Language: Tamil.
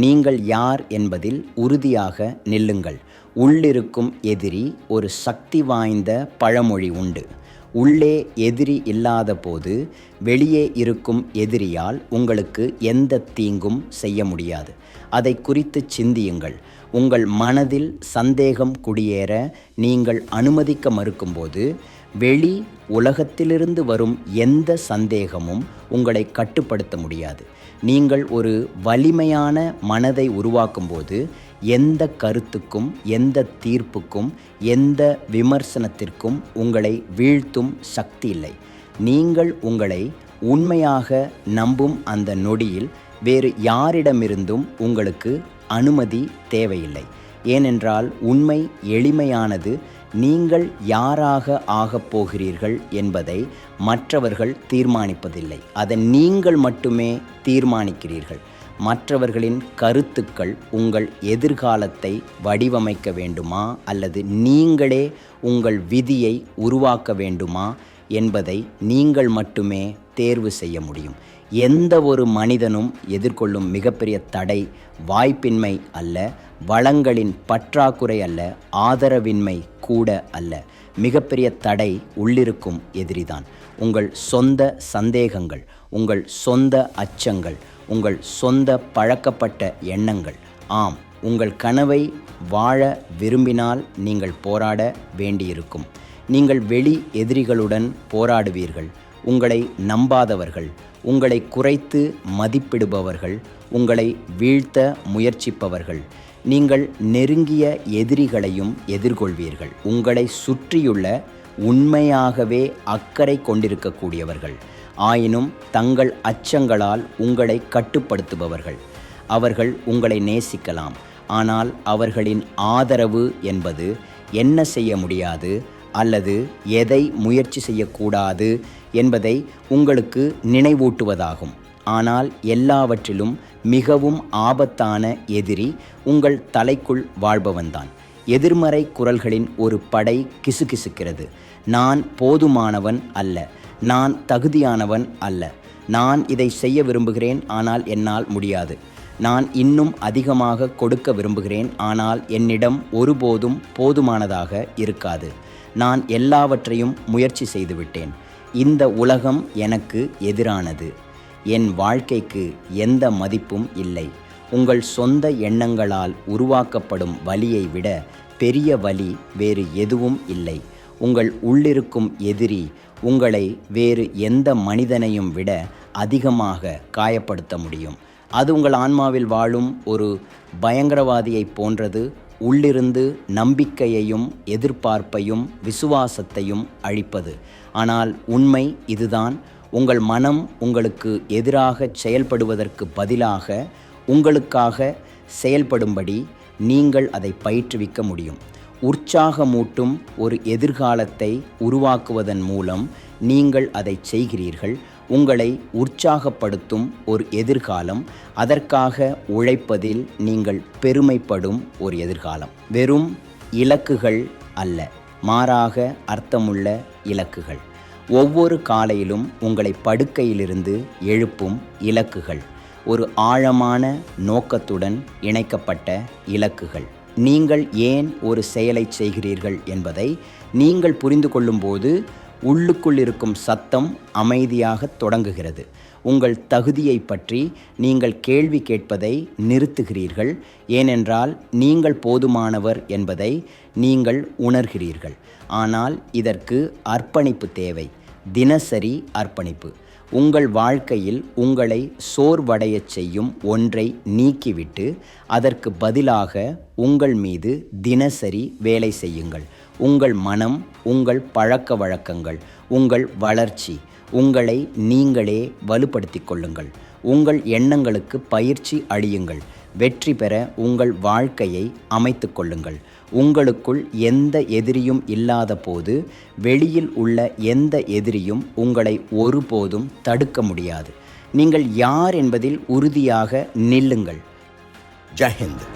நீங்கள் யார் என்பதில் உறுதியாக நில்லுங்கள். உள்ளிருக்கும் எதிரி ஒரு சக்தி வாய்ந்த பழமொழி உண்டு. உள்ளே எதிரி இல்லாத போது வெளியே இருக்கும் எதிரியால் உங்களுக்கு எந்த தீங்கும் செய்ய முடியாது. அதை குறித்து சிந்தியுங்கள். உங்கள் மனதில் சந்தேகம் குடியேற நீங்கள் அனுமதிக்க மறுக்கும்போது வெளி உலகத்திலிருந்து வரும் எந்த சந்தேகமும் உங்களை கட்டுப்படுத்த முடியாது. நீங்கள் ஒரு வலிமையான மனதை உருவாக்கும்போது எந்த கருத்துக்கும், எந்த தீர்ப்புக்கும், எந்த விமர்சனத்திற்கும் உங்களை வீழ்த்தும் சக்தி இல்லை. நீங்கள் உங்களை உண்மையாக நம்பும் அந்த நொடியில் வேறு யாரிடமிருந்தும் உங்களுக்கு அனுமதி தேவையில்லை. ஏனென்றால் உண்மை எளிமையானது. நீங்கள் யாராக ஆகப் போகிறீர்கள் என்பதை மற்றவர்கள் தீர்மானிப்பதில்லை. அதை நீங்கள் மட்டுமே தீர்மானிக்கிறீர்கள். மற்றவர்களின் கருத்துக்கள் உங்கள் எதிர்காலத்தை வடிவமைக்க வேண்டுமா அல்லது நீங்களே உங்கள் விதியை உருவாக்க வேண்டுமா என்பதை நீங்கள் மட்டுமே தேர்வு செய்ய முடியும். எந்த ஒரு மனிதனும் எதிர்கொள்ளும் மிகப்பெரிய தடை வாய்ப்பின்மை அல்ல, வளங்களின் பற்றாக்குறை அல்ல, ஆதரவின்மை கூட அல்ல. மிகப்பெரிய தடை உள்ளிருக்கும் எதிரிதான். உங்கள் சொந்த சந்தேகங்கள், உங்கள் சொந்த அச்சங்கள், உங்கள் சொந்த பழக்கப்பட்ட எண்ணங்கள். ஆம், உங்கள் கனவை வாழ விரும்பினால் நீங்கள் போராட வேண்டியிருக்கும். நீங்கள் வெளி எதிரிகளுடன் போராடுவீர்கள். உங்களை நம்பாதவர்கள், உங்களை குறைத்து மதிப்பிடுபவர்கள், உங்களை வீழ்த்த முயற்சிப்பவர்கள். நீங்கள் நெருங்கிய எதிரிகளையும் எதிர்கொள்வீர்கள். உங்களை சுற்றியுள்ள உண்மையாகவே அக்கறை கொண்டிருக்கக்கூடியவர்கள், ஆயினும் தங்கள் அச்சங்களால் உங்களை கட்டுப்படுத்துபவர்கள். அவர்கள் உங்களை நேசிக்கலாம், ஆனால் அவர்களின் ஆதரவு என்பது என்ன செய்ய முடியாது அல்லது எதை முயற்சி செய்யக்கூடாது என்பதை உங்களுக்கு நினைவூட்டுவதாகும். ஆனால் எல்லாவற்றிலும் மிகவும் ஆபத்தான எதிரி உங்கள் தலைக்குள் வாழ்பவன்தான். எதிர்மறை குரல்களின் ஒரு படை கிசுகிசுக்கிறது. நான் போதுமானவன் அல்ல, நான் தகுதியானவன் அல்ல, நான் இதை செய்ய விரும்புகிறேன் ஆனால் என்னால் முடியாது, நான் இன்னும் அதிகமாக கொடுக்க விரும்புகிறேன் ஆனால் என்னிடம் ஒருபோதும் போதுமானதாக இருக்காது, நான் எல்லாவற்றையும் முயற்சி செய்துவிட்டேன், இந்த உலகம் எனக்கு எதிரானது, என் வாழ்க்கைக்கு எந்த மதிப்பும் இல்லை. உங்கள் சொந்த எண்ணங்களால் உருவாக்கப்படும் வலியை விட பெரிய வலி வேறு எதுவும் இல்லை. உங்கள் உள்ளிருக்கும் எதிரி உங்களை வேறு எந்த மனிதனையும் விட அதிகமாக காயப்படுத்த முடியும். அது உங்கள் ஆன்மாவில் வாழும் ஒரு பயங்கரவாதியைப் போன்றது. உள்ளிருந்து நம்பிக்கையையும் எதிர்பார்ப்பையும் விசுவாசத்தையும் அழிப்பது. ஆனால் உண்மை இதுதான். உங்கள் மனம் உங்களுக்கு எதிராக செயல்படுவதற்கு பதிலாக உங்களுக்காக செயல்படும்படி நீங்கள் அதை பயிற்றுவிக்க முடியும். உற்சாகமூட்டும் ஒரு எதிர்காலத்தை உருவாக்குவதன் மூலம் நீங்கள் அதை செய்கிறீர்கள். உங்களை உற்சாகப்படுத்தும் ஒரு எதிர்காலம், அதற்காக உழைப்பதில் நீங்கள் பெருமைப்படும் ஒரு எதிர்காலம். வெறும் இலக்குகள் அல்ல, மாறாக அர்த்தமுள்ள இலக்குகள். ஒவ்வொரு காலையிலும் உங்களை படுக்கையிலிருந்து எழுப்பும் இலக்குகள், ஒரு ஆழமான நோக்கத்துடன் இணைக்கப்பட்ட இலக்குகள். நீங்கள் ஏன் ஒரு செயலை செய்கிறீர்கள் என்பதை நீங்கள் புரிந்து கொள்ளும்போது உள்ளுக்குள் இருக்கும் சத்தம் அமைதியாக தொடங்குகிறது. உங்கள் தகுதியை பற்றி நீங்கள் கேள்வி கேட்பதை நிறுத்துகிறீர்கள். ஏனென்றால் நீங்கள் போதுமானவர் என்பதை நீங்கள் உணர்கிறீர்கள். ஆனால் இதற்கு அர்ப்பணிப்பு தேவை, தினசரி அர்ப்பணிப்பு. உங்கள் வாழ்க்கையில் உங்களை சோர்வடையச் செய்யும் ஒன்றை நீக்கிவிட்டு அதற்கு பதிலாக உங்கள் மீது தினசரி வேலை செய்யுங்கள். உங்கள் மனம், உங்கள் பழக்க வழக்கங்கள், உங்கள் வளர்ச்சி, உங்களை நீங்களே வலுப்படுத்திக் கொள்ளுங்கள். உங்கள் எண்ணங்களுக்கு பயிற்சி அளியுங்கள். வெற்றி பெற உங்கள் வாழ்க்கையை அமைத்து கொள்ளுங்கள். உங்களுக்குள் எந்த எதிரியும் இல்லாத போது வெளியில் உள்ள எந்த எதிரியும் உங்களை ஒருபோதும் தடுக்க முடியாது. நீங்கள் யார் என்பதில் உறுதியாக நில்லுங்கள். ஜெய் ஹிந்த்.